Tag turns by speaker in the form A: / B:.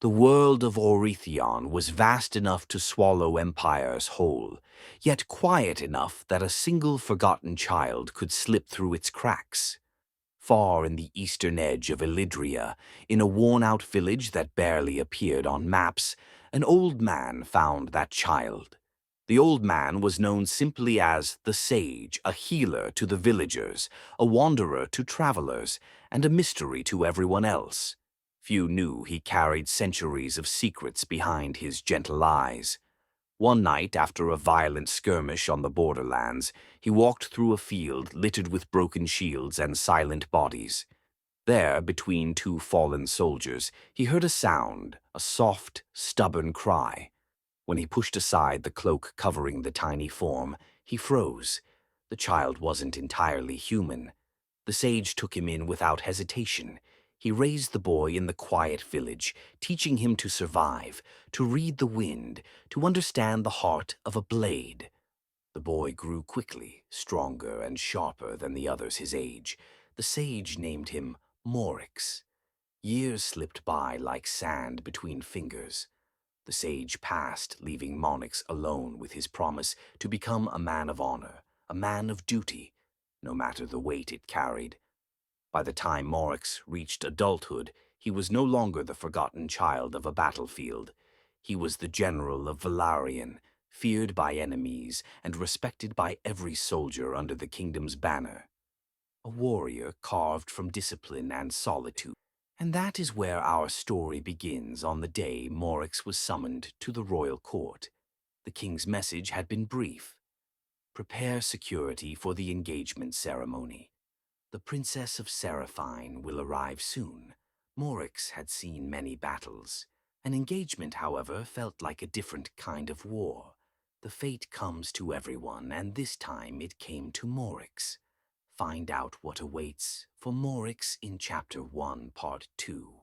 A: The world of Aurethion was vast enough to swallow empires whole, yet quiet enough that a single forgotten child could slip through its cracks. Far in the eastern edge of Elydria, in a worn-out village that barely appeared on maps, an old man found that child. The old man was known simply as the Sage, a healer to the villagers, a wanderer to travelers, and a mystery to everyone else. Few knew he carried centuries of secrets behind his gentle eyes. One night, after a violent skirmish on the borderlands, he walked through a field littered with broken shields and silent bodies. There, between two fallen soldiers, he heard a sound, a soft, stubborn cry. When he pushed aside the cloak covering the tiny form, he froze. The child wasn't entirely human. The sage took him in without hesitation. He raised the boy in the quiet village, teaching him to survive, to read the wind, to understand the heart of a blade. The boy grew quickly, stronger and sharper than the others his age. The sage named him Morix. Years slipped by like sand between fingers. The sage passed, leaving Monix alone with his promise to become a man of honor, a man of duty, no matter the weight it carried. By the time Morix reached adulthood, he was no longer the forgotten child of a battlefield. He was the general of Valarian, feared by enemies and respected by every soldier under the kingdom's banner. A warrior carved from discipline and solitude. And that is where our story begins on the day Morix was summoned to the royal court. The king's message had been brief. Prepare security for the engagement ceremony. The Princess of Seraphine will arrive soon. Morix had seen many battles. An engagement, however, felt like a different kind of war. The fate comes to everyone, and this time it came to Morix. Find out what awaits for Morix in Chapter 1, Part 2.